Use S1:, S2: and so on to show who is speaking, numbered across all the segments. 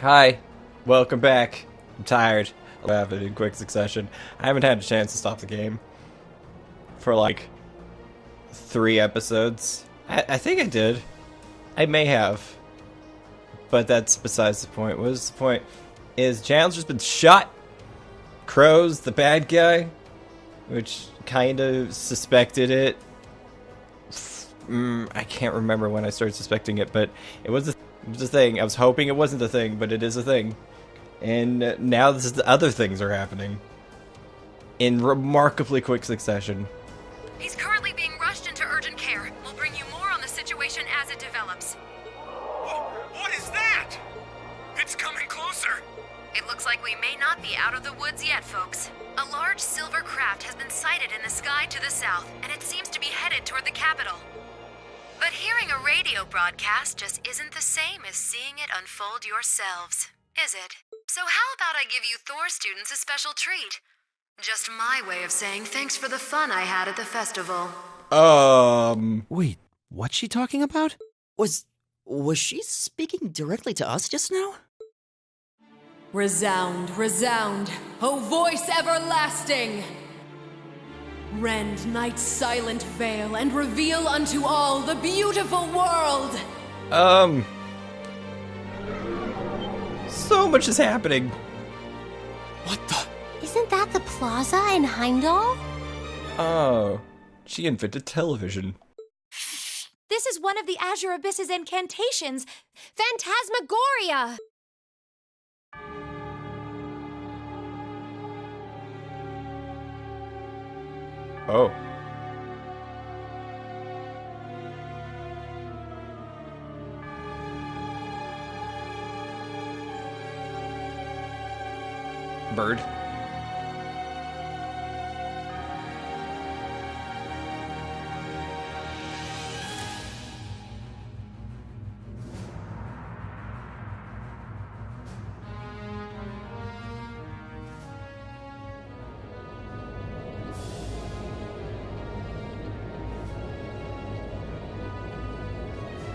S1: Hi, welcome back. I'm tired. I have it in quick succession. I haven't had a chance to stop the game for like 3 episodes. I think I did. I may have. But that's besides the point. What is the point? Is Chandler's been shot. Crow's the bad guy, which kind of suspected it. I can't remember when I started suspecting it, but it was a thing. I was hoping it wasn't a thing, but it is a thing. And now the other things are happening in remarkably quick succession.
S2: He's currently being rushed into urgent care. We'll bring you more on the situation as it develops.
S3: What is that? It's coming closer.
S2: It looks like we may not be out of the woods yet, folks. A large silver craft has been sighted in the sky to the south, and it seems to be headed toward the capital. But hearing a radio broadcast just isn't the same as seeing it unfold yourselves, is it? So how about I give you Thors students a special treat? Just my way of saying thanks for the fun I had at the festival.
S4: Wait, what's she talking about?
S5: Was she speaking directly to us just now?
S6: Resound, resound, O voice everlasting! Rend night's silent veil and reveal unto all the beautiful world!
S1: So much is happening.
S4: What the?
S7: Isn't that the plaza in Heimdall?
S1: Oh, she invented television.
S7: This is one of the Azure Abyss's incantations, Phantasmagoria!
S1: Oh. Bird.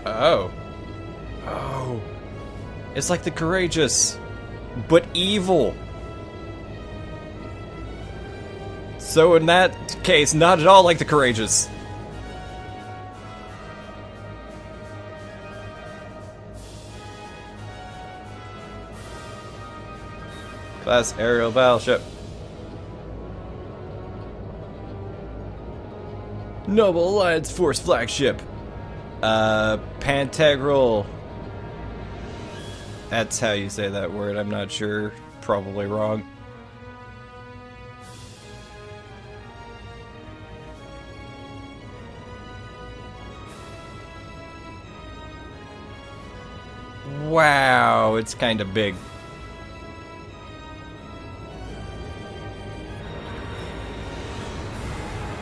S1: Oh. Oh. It's like the Courageous, but evil. So in that case, not at all like the Courageous. Class aerial battleship. Noble Alliance Force flagship. Pantegral. That's how you say that word, I'm not sure. Probably wrong. Wow, it's kind of big.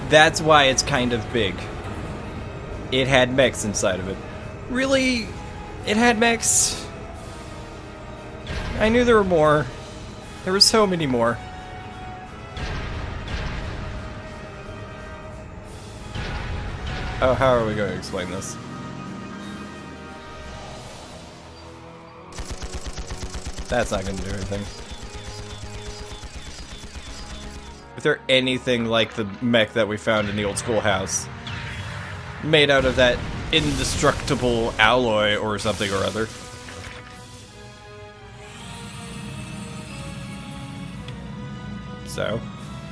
S1: That's why it's kind of big. It had mechs inside of it. Really? It had mechs? I knew there were more. There were so many more. Oh, how are we going to explain this? That's not going to do anything. If there anything like the mech that we found in the old schoolhouse, made out of that indestructible alloy or something or other. So,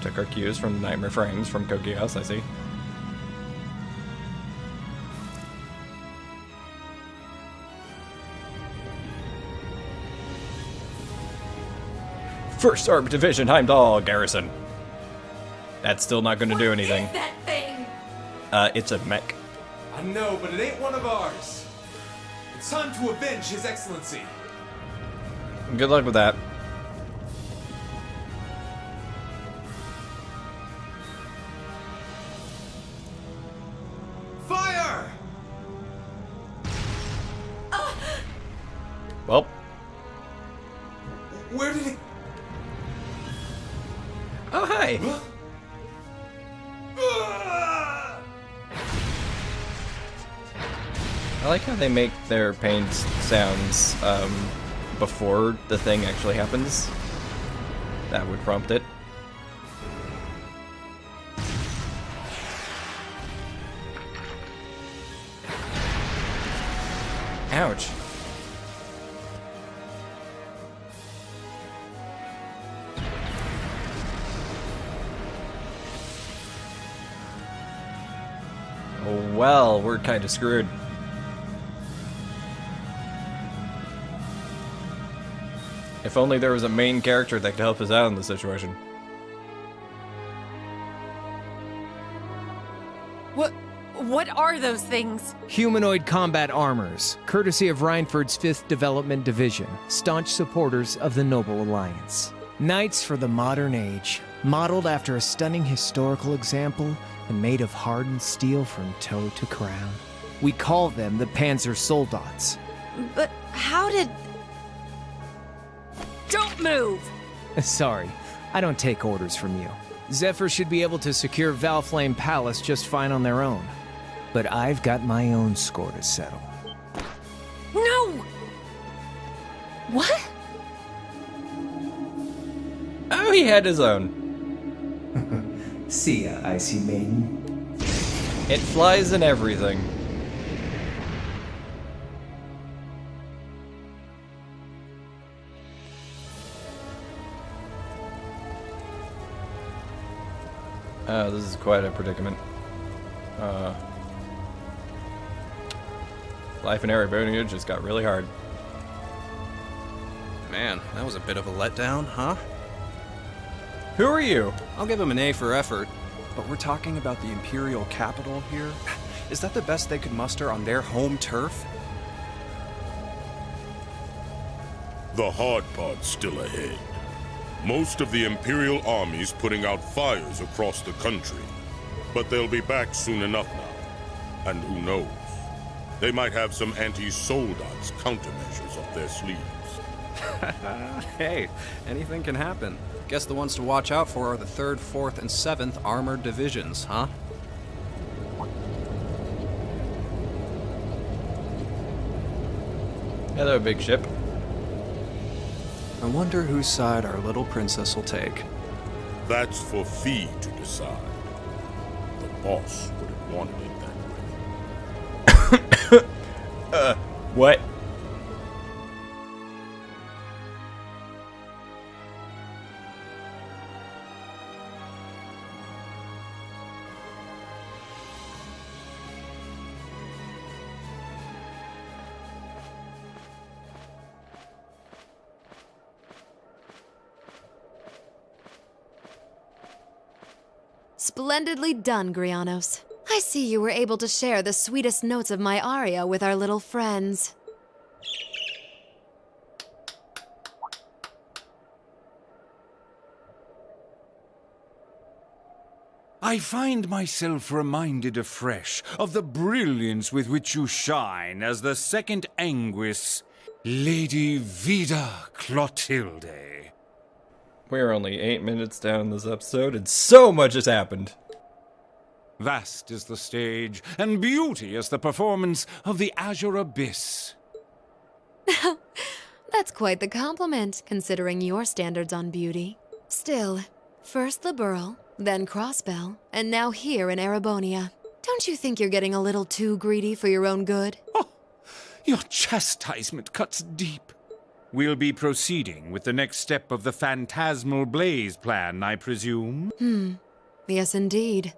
S1: took our cues from Nightmare Frames from Koki House, I see. First Arm Division Heimdall Garrison. That's still not going to do anything.
S6: What is that thing?
S1: It's a mech.
S3: I know, but it ain't one of ours. It's time to avenge His Excellency.
S1: Good luck with that.
S3: Fire!
S1: Well.
S3: Where did it...
S1: Oh, hi.
S3: Huh?
S1: I like how they make their paint sounds before the thing actually happens, that would prompt it. Ouch. Oh, well, we're kind of screwed. If only there was a main character that could help us out in this situation.
S6: What are those things?
S8: Humanoid combat armors, courtesy of Reinford's 5th Development Division, staunch supporters of the Noble Alliance. Knights for the modern age, modeled after a stunning historical example and made of hardened steel from toe to crown. We call them the Panzer Soldats.
S6: But how did... Don't move!
S8: Sorry, I don't take orders from you. Zephyr should be able to secure Valflame Palace just fine on their own. But I've got my own score to settle.
S6: No! What?
S1: Oh, he had his own.
S8: See ya, Icy Maiden.
S1: It flies and everything. Oh, this is quite a predicament. Life in Erebonian just got really hard.
S4: Man, that was a bit of a letdown, huh?
S1: Who are you?
S4: I'll give him an A for effort. But we're talking about the Imperial capital here? Is that the best they could muster on their home turf?
S9: The hard part's still ahead. Most of the Imperial army's putting out fires across the country. But they'll be back soon enough now. And who knows? They might have some anti-Soldats countermeasures up their sleeves.
S4: Hey, anything can happen. Guess the ones to watch out for are the 3rd, 4th, and 7th Armored Divisions, huh?
S1: Hello, big ship.
S4: I wonder whose side our little princess will take.
S9: That's for Fee to decide. The boss would have wanted it that way.
S1: What?
S2: Splendidly done, Grianos. I see you were able to share the sweetest notes of my aria with our little friends.
S10: I find myself reminded afresh of the brilliance with which you shine as the second Anguis, Lady Vida Clotilde.
S1: We're only 8 minutes down this episode, and so much has happened.
S10: Vast is the stage, and beauteous the performance of the Azure Abyss.
S2: That's quite the compliment, considering your standards on beauty. Still, first the Burl, then Crossbell, and now here in Erebonia. Don't you think you're getting a little too greedy for your own good?
S10: Oh, your chastisement cuts deep. We'll be proceeding with the next step of the Phantasmal Blaze plan, I presume?
S2: Yes, indeed.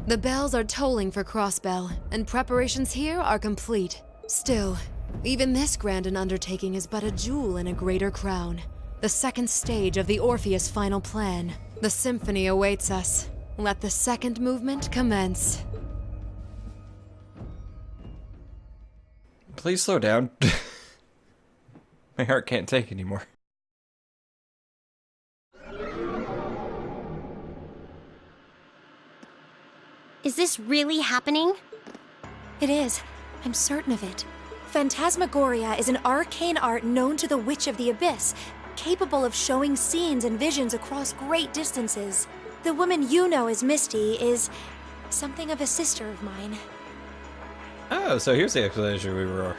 S2: The bells are tolling for Crossbell, and preparations here are complete. Still, even this grand an undertaking is but a jewel in a greater crown. The second stage of the Orpheus final plan. The symphony awaits us. Let the second movement commence.
S1: Please slow down. My heart can't take anymore.
S7: Is this really happening? It is. I'm certain of it. Phantasmagoria is an arcane art known to the Witch of the Abyss, capable of showing scenes and visions across great distances. The woman you know as Misty is something of a sister of mine.
S1: Oh, so here's the explanation we were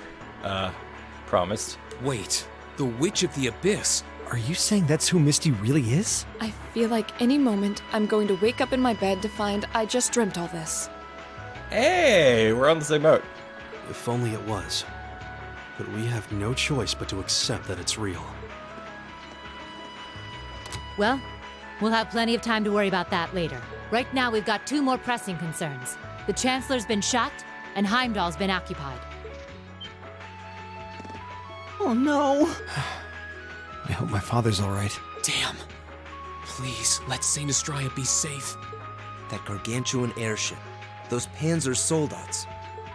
S1: promised.
S11: Wait, the Witch of the Abyss?
S8: Are you saying that's who Misty really is?
S6: I feel like any moment I'm going to wake up in my bed to find I just dreamt all this.
S1: Hey, we're on the same boat.
S12: If only it was. But we have no choice but to accept that it's real.
S2: Well, we'll have plenty of time to worry about that later. Right now, we've got 2 more pressing concerns. The Chancellor's been shot, and Heimdall's been occupied.
S8: Oh no! I hope my father's alright.
S11: Damn. Please, let Saint Estrella be safe.
S5: That gargantuan airship. Those Panzer soldats.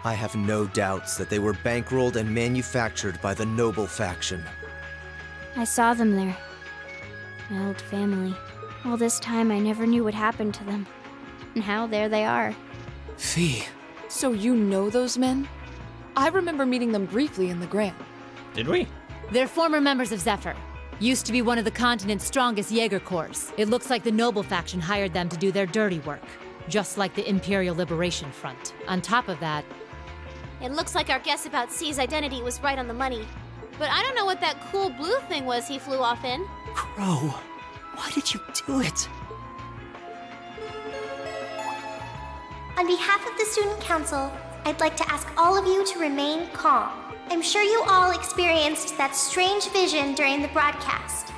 S5: I have no doubts that they were bankrolled and manufactured by the noble faction.
S7: I saw them there. My old family. All this time I never knew what happened to them. And now there they are.
S11: Fee.
S6: So you know those men? I remember meeting them briefly in the Grand.
S1: Did we?
S2: They're former members of Zephyr. Used to be one of the continent's strongest Jaeger Corps. It looks like the Noble faction hired them to do their dirty work. Just like the Imperial Liberation Front. On top of that...
S7: It looks like our guess about C's identity was right on the money. But I don't know what that cool blue thing was he flew off in.
S5: Crow, why did you do it?
S13: On behalf of the Student Council, I'd like to ask all of you to remain calm. I'm sure you all experienced that strange vision during the broadcast.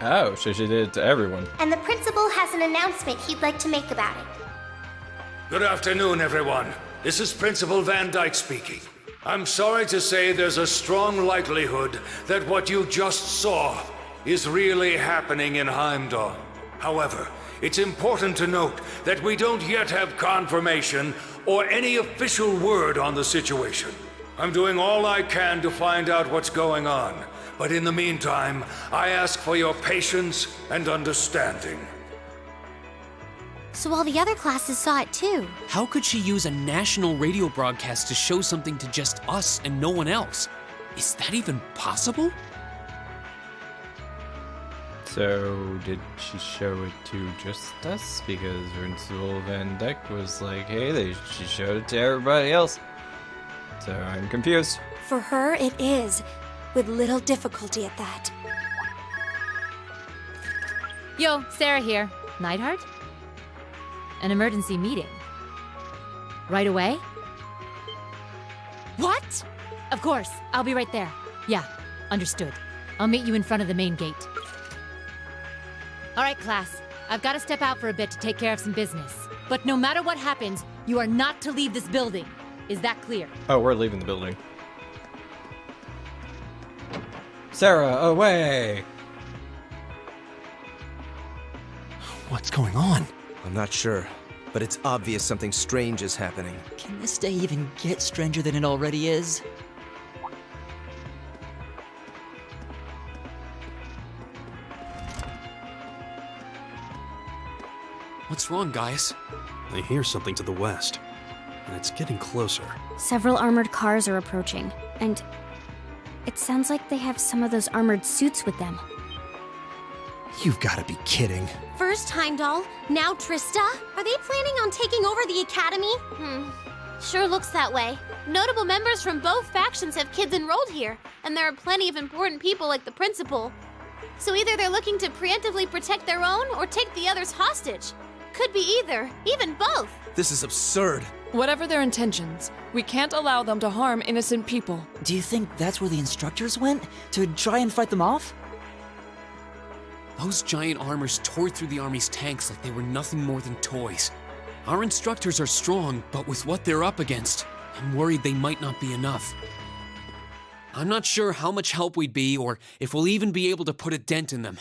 S1: Oh, so she did it to everyone.
S13: And the principal has an announcement he'd like to make about it.
S14: Good afternoon, everyone. This is Principal Van Dyke speaking. I'm sorry to say there's a strong likelihood that what you just saw is really happening in Heimdall. However, it's important to note that we don't yet have confirmation or any official word on the situation. I'm doing all I can to find out what's going on, but in the meantime, I ask for your patience and understanding.
S7: So all the other classes saw it too.
S11: How could she use a national radio broadcast to show something to just us and no one else? Is that even possible?
S1: So, did she show it to just us? Because Principal Van Dyke was like, hey, she showed it to everybody else. So, I'm confused.
S7: For her, it is. With little difficulty at that.
S2: Yo, Sarah here. Neidhart? An emergency meeting. Right away? What? Of course, I'll be right there. Yeah, understood. I'll meet you in front of the main gate. All right, class. I've got to step out for a bit to take care of some business. But no matter what happens, you are not to leave this building. Is that clear?
S1: Oh, we're leaving the building. Sarah, away!
S8: What's going on?
S5: I'm not sure, but it's obvious something strange is happening. Can this day even get stranger than it already is?
S11: What's wrong, guys?
S12: I hear something to the west, and it's getting closer.
S7: Several armored cars are approaching, and it sounds like they have some of those armored suits with them.
S8: You've got to be kidding.
S7: First Heimdall, now Trista?
S13: Are they planning on taking over the academy?
S7: Sure looks that way. Notable members from both factions have kids enrolled here, and there are plenty of important people like the principal. So either they're looking to preemptively protect their own or take the others hostage. Could be either, even both.
S5: This is absurd.
S6: Whatever their intentions, we can't allow them to harm innocent people.
S5: Do you think that's where the instructors went? To try and fight them off?
S11: Those giant armors tore through the army's tanks like they were nothing more than toys. Our instructors are strong, but with what they're up against, I'm worried they might not be enough. I'm not sure how much help we'd be or if we'll even be able to put a dent in them.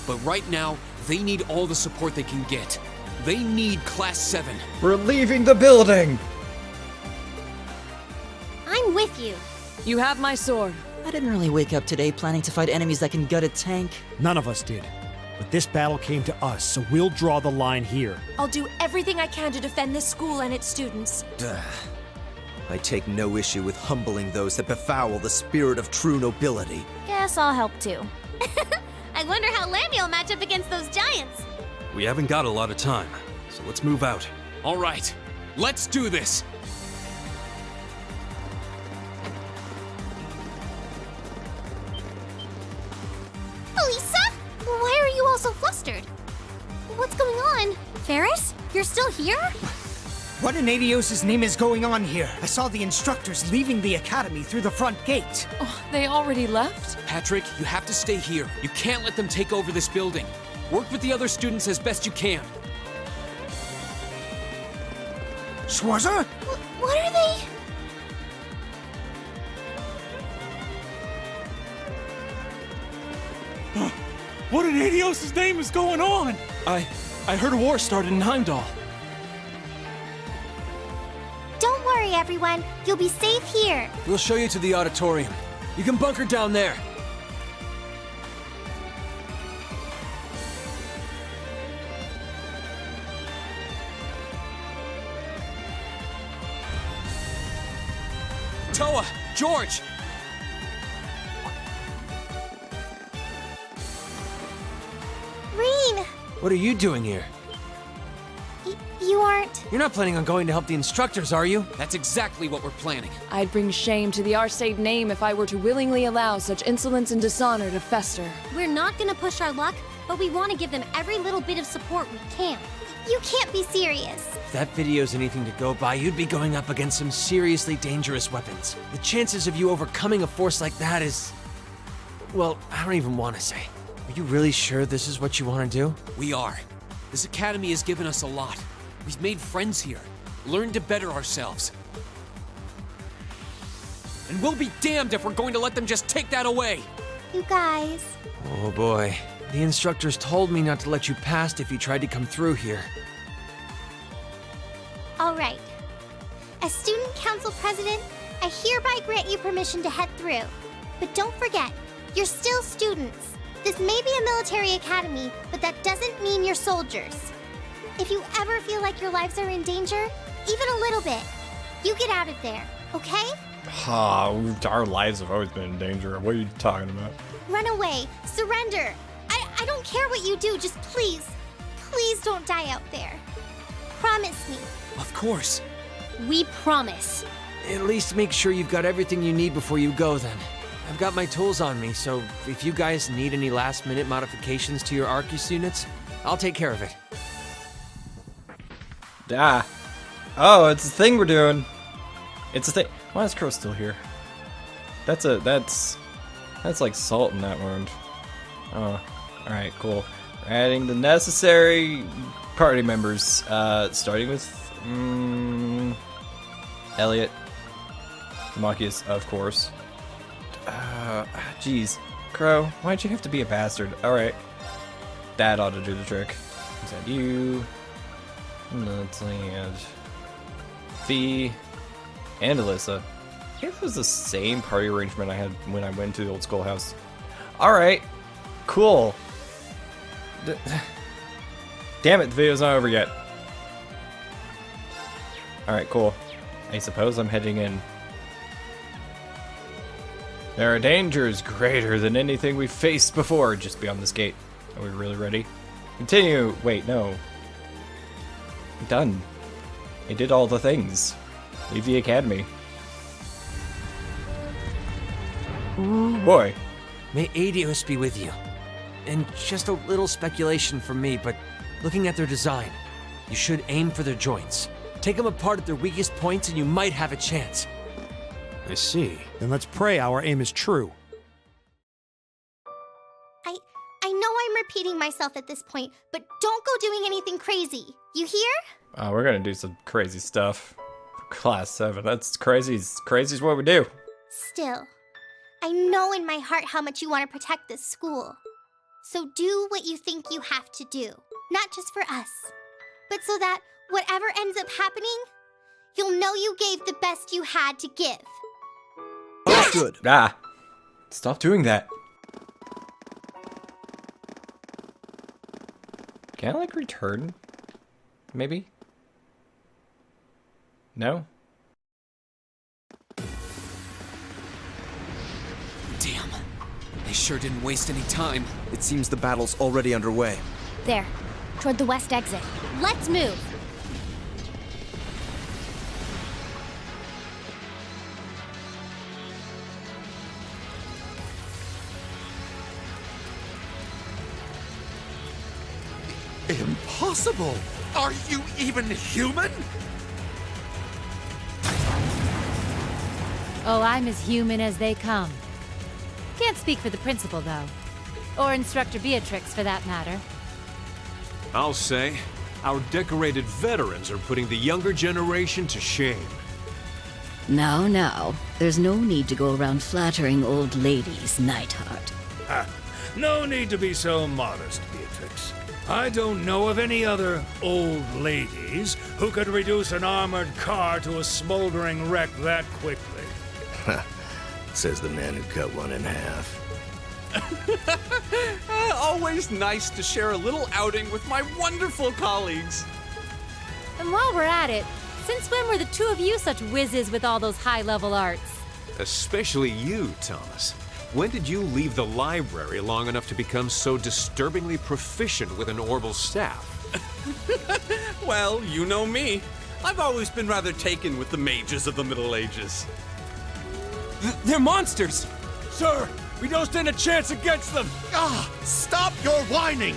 S11: But right now, they need all the support they can get. They need Class VII.
S1: We're leaving the building!
S7: I'm with you.
S6: You have my sword.
S5: I didn't really wake up today planning to fight enemies that can gut a tank.
S15: None of us did. But this battle came to us, so we'll draw the line here.
S7: I'll do everything I can to defend this school and its students.
S5: I take no issue with humbling those that befoul the spirit of true nobility.
S7: Guess I'll help too. I wonder how Lammy will match up against those giants.
S12: We haven't got a lot of time, so let's move out.
S11: All right, let's do this.
S7: You're still here?
S16: What in Adios' name is going on here? I saw the instructors leaving the academy through the front gate.
S6: Oh, they already left?
S11: Patrick, you have to stay here. You can't let them take over this building. Work with the other students as best you can.
S16: Schwarzer?
S13: What are they?
S17: What in Adios' name is going on? I heard a war started in Heimdall.
S13: Don't worry, everyone. You'll be safe here.
S12: We'll show you to the auditorium. You can bunker down there.
S11: Toa! George!
S13: Reen!
S12: What are you doing here?
S13: You aren't...
S12: You're not planning on going to help the instructors, are you?
S11: That's exactly what we're planning.
S6: I'd bring shame to the Xseed name if I were to willingly allow such insolence and dishonor to fester.
S7: We're not gonna push our luck, but we want to give them every little bit of support we can.
S13: You can't be serious.
S12: If that video's anything to go by, you'd be going up against some seriously dangerous weapons. The chances of you overcoming a force like that is... well, I don't even want to say. Are you really sure this is what you want to do?
S11: We are. This academy has given us a lot. We've made friends here, learned to better ourselves. And we'll be damned if we're going to let them just take that away!
S13: You guys...
S12: Oh boy. The instructors told me not to let you past if you tried to come through here.
S13: All right. As student council president, I hereby grant you permission to head through. But don't forget, you're still students. This may be a military academy, but that doesn't mean you're soldiers. If you ever feel like your lives are in danger, even a little bit, you get out of there, okay?
S1: Our lives have always been in danger. What are you talking about?
S13: Run away. Surrender. I don't care what you do, just please don't die out there. Promise me.
S11: Of course.
S7: We promise.
S12: At least make sure you've got everything you need before you go then. I've got my tools on me, so if you guys need any last-minute modifications to your Arcus units, I'll take care of it.
S1: Ah. Oh, it's a thing we're doing. It's a thing. Why is Crow still here? That's like salt in that wound. Oh. Alright, cool. We're adding the necessary party members. Starting with Elliot. Machias, of course. Jeez. Crow, why'd you have to be a bastard? Alright. That ought to do the trick. Is that you? Let's add Fee and Alyssa. I think it was the same party arrangement I had when I went to the old schoolhouse. Alright. Cool. Damn it, the video's not over yet. Alright, cool. I suppose I'm heading in. There are dangers greater than anything we've faced before just beyond this gate. Are we really ready? Continue. Wait, no. Done. I did all the things. Leave the academy. Ooh, boy.
S12: May Adios be with you. And just a little speculation from me, but looking at their design, you should aim for their joints. Take them apart at their weakest points and you might have a chance.
S15: I see. Then let's pray our aim is true.
S13: I know I'm repeating myself at this point, but don't go doing anything crazy. You hear?
S1: We're gonna do some crazy stuff. Class VII, that's crazy. Crazy's what we do.
S13: Still, I know in my heart how much you want to protect this school. So do what you think you have to do. Not just for us, but so that whatever ends up happening, you'll know you gave the best you had to give.
S1: Good. Ah. Stop doing that. Can I, like, return? Maybe? No?
S11: Damn. They sure didn't waste any time.
S5: It seems the battle's already underway.
S7: There, toward the west exit. Let's move!
S3: Impossible.
S18: impossible! Are you even human?
S19: Oh, I'm as human as they come. Can't speak for the principal, though. Or Instructor Beatrix, for that matter.
S20: I'll say, our decorated veterans are putting the younger generation to shame.
S21: Now, there's no need to go around flattering old ladies, Nightheart.
S14: No need to be so modest, Beatrix. I don't know of any other old ladies who could reduce an armored car to a smoldering wreck that quickly.
S5: Says the man who cut one in half.
S17: Always nice to share a little outing with my wonderful colleagues.
S19: And while we're at it, since when were the two of you such whizzes with all those high-level arts?
S20: Especially you, Thomas. When did you leave the library long enough to become so disturbingly proficient with an orbital staff?
S17: Well, you know me. I've always been rather taken with the mages of the Middle Ages. They're monsters!
S10: Sir, we don't stand a chance against them!
S18: Ah! Stop your whining!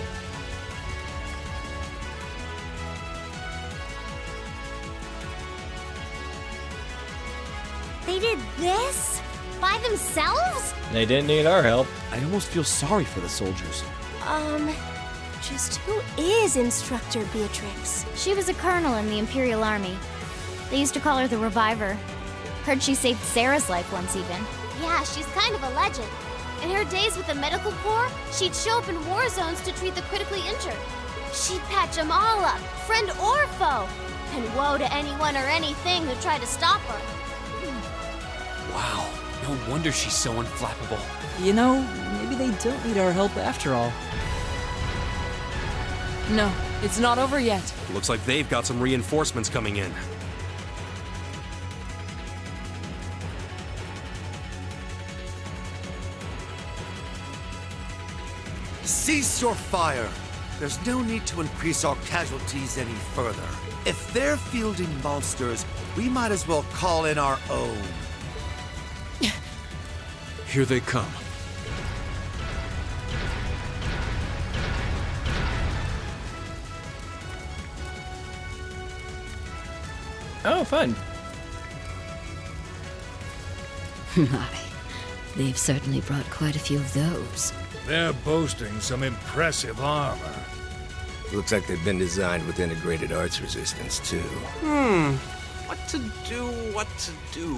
S13: They did this? By themselves?
S1: They didn't need our help.
S15: I almost feel sorry for the soldiers.
S7: Just who is Instructor Beatrix?
S13: She was a colonel in the Imperial Army. They used to call her the Reviver. Heard she saved Sarah's life once even. Yeah, she's kind of a legend. In her days with the medical corps, she'd show up in war zones to treat the critically injured. She'd patch them all up, friend or foe. And woe to anyone or anything who tried to stop her.
S11: Wow, no wonder she's so unflappable.
S22: You know, maybe they don't need our help after all.
S6: No, it's not over yet.
S23: Looks like they've got some reinforcements coming in.
S18: Cease your fire! There's no need to increase our casualties any further. If they're fielding monsters, we might as well call in our own.
S20: Here they come.
S1: Oh, fun.
S21: My, they've certainly brought quite a few of those.
S14: They're boasting some impressive armor.
S5: Looks like they've been designed with integrated arts resistance, too.
S17: What to do?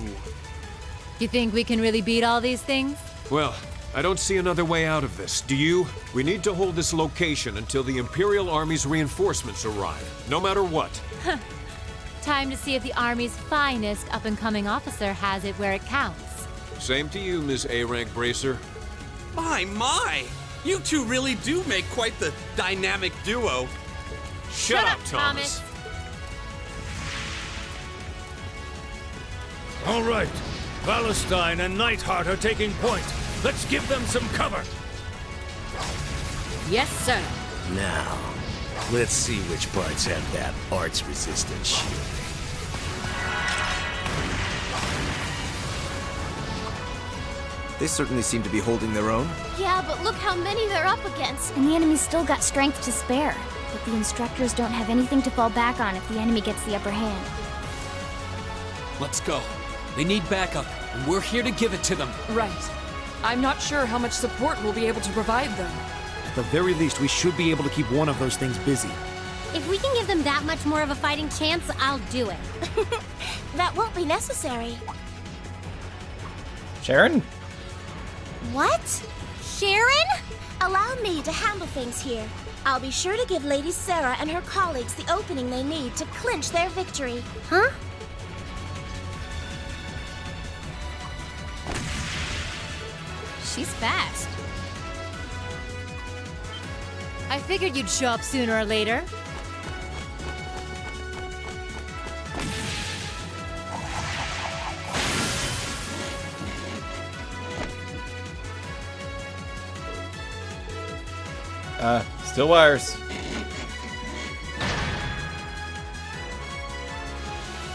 S19: You think we can really beat all these things?
S20: Well, I don't see another way out of this. Do you? We need to hold this location until the Imperial Army's reinforcements arrive, no matter what.
S19: Time to see if the Army's finest up-and-coming officer has it where it counts.
S20: Same to you, Miss A-Rank Bracer.
S17: My! You two really do make quite the dynamic duo.
S20: Shut up, Thomas.
S14: All right, Valentine and Nightheart are taking point. Let's give them some cover.
S6: Yes, sir.
S5: Now, let's see which parts have that arts-resistant shielding. They certainly seem to be holding their own.
S13: Yeah, but look how many they're up against. And the enemy's still got strength to spare. But the instructors don't have anything to fall back on if the enemy gets the upper hand.
S11: Let's go. They need backup, and we're here to give it to them.
S6: Right. I'm not sure how much support we'll be able to provide them.
S15: At the very least, we should be able to keep one of those things busy.
S13: If we can give them that much more of a fighting chance, I'll do it. That won't be necessary.
S1: Sharon?
S13: What? Sharon? Allow me to handle things here. I'll be sure to give Lady Sarah and her colleagues the opening they need to clinch their victory. Huh?
S19: She's fast. I figured you'd show up sooner or later.
S1: Still wires.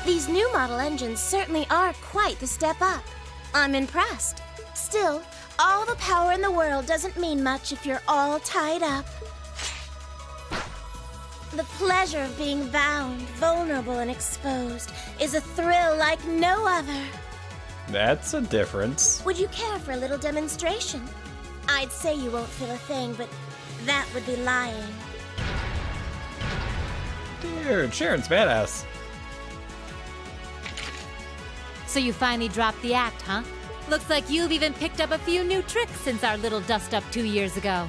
S13: These new model engines certainly are quite the step up. I'm impressed. Still, all the power in the world doesn't mean much if you're all tied up.
S2: The pleasure of being bound, vulnerable, and exposed is a thrill like no other.
S1: That's a difference.
S2: Would you care for a little demonstration? I'd say you won't feel a thing, but that would be lying.
S1: Dude, Sharon's badass.
S19: So you finally dropped the act, huh? Looks like you've even picked up a few new tricks since our little dust-up 2 years ago.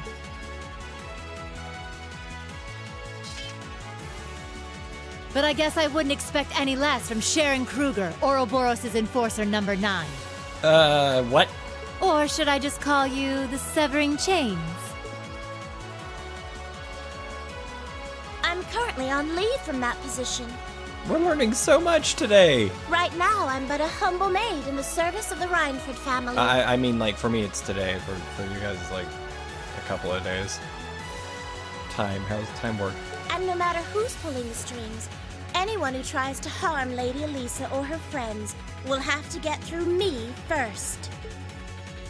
S19: But I guess I wouldn't expect any less from Sharon Kruger, Ouroboros' Enforcer number 9.
S1: What?
S19: Or should I just call you the Severing Chains?
S2: I'm currently on leave from that position.
S1: We're learning so much today.
S2: Right now, I'm but a humble maid in the service of the Rhineford family.
S1: I mean, like, for me it's today. For you guys it's like a couple of days. Time, how's time work?
S2: And no matter who's pulling the strings, anyone who tries to harm Lady Elisa or her friends will have to get through me first.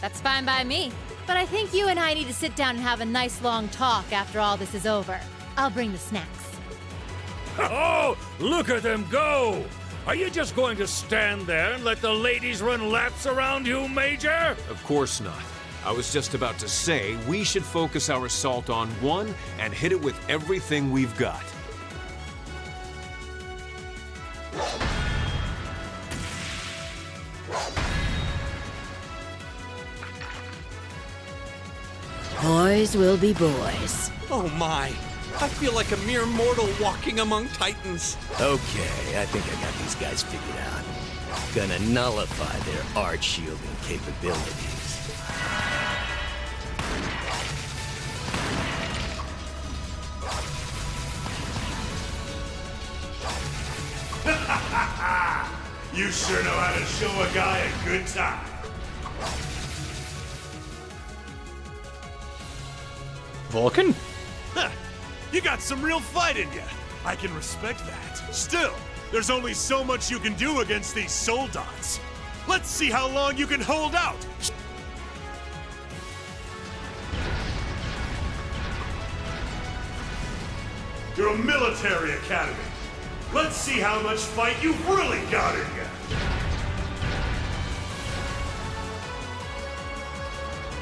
S19: That's fine by me. But I think you and I need to sit down and have a nice long talk after all this is over. I'll bring the snacks.
S14: Oh, look at them go! Are you just going to stand there and let the ladies run laps around you, Major?
S20: Of course not. I was just about to say we should focus our assault on one and hit it with everything we've got.
S21: Boys will be boys.
S17: Oh my! I feel like a mere mortal walking among titans.
S4: Okay, I think I got these guys figured out. Gonna nullify their art shielding capabilities.
S3: You sure know how to show a guy a good time.
S1: Vulcan?
S9: Huh. You got some real fight in you. I can respect that. Still, there's only so much you can do against these soldats. Let's see how long you can hold out. You're a military academy. Let's see how much fight you've really got in you.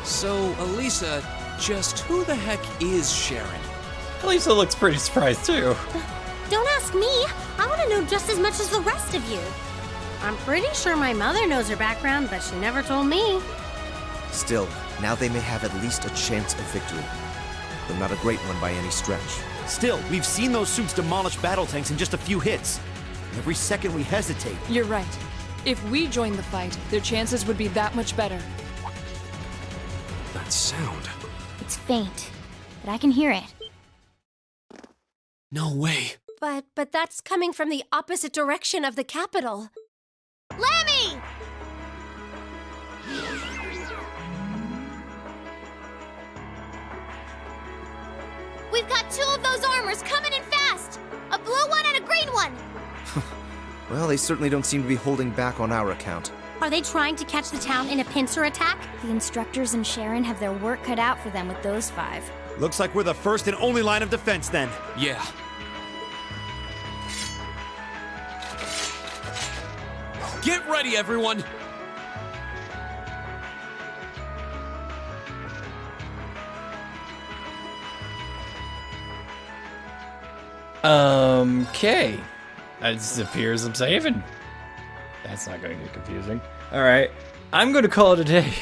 S11: So, Elisa, just who the heck is Sharon?
S1: Elisa looks pretty surprised too.
S13: Don't ask me. I want to know just as much as the rest of you. I'm pretty sure my mother knows her background, but she never told me.
S5: Still, now they may have at least a chance of victory. Though not a great one by any stretch.
S15: Still, we've seen those suits demolish battle tanks in just a few hits. Every second we hesitate.
S24: You're right. If we joined the fight, their chances would be that much better.
S11: That sound.
S13: It's faint, but I can hear it.
S11: No way.
S7: But that's coming from the opposite direction of the capital.
S2: Lemmy! We've got two of those armors coming in fast! A blue one and a green one!
S5: Well, they certainly don't seem to be holding back on our account.
S13: Are they trying to catch the town in a pincer attack? The instructors and Sharon have their work cut out for them with those 5.
S15: Looks like we're the first and only line of defense then.
S11: Yeah. Get ready, everyone!
S1: Okay. It appears I'm saving. That's not going to get confusing. Alright. I'm going to call it a day.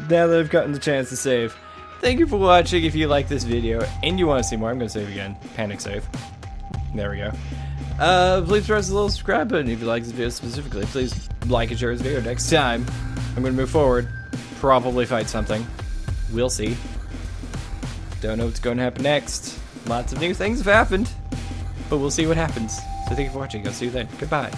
S1: Now that I've gotten the chance to save. Thank you for watching. If you like this video and you want to see more, I'm going to save again. Panic save. There we go. Please press the little subscribe button if you like this video specifically. Please like and share this video. Next time, I'm going to move forward. Probably fight something. We'll see. Don't know what's going to happen next. Lots of new things have happened. But we'll see what happens. So thank you for watching. I'll see you then. Goodbye.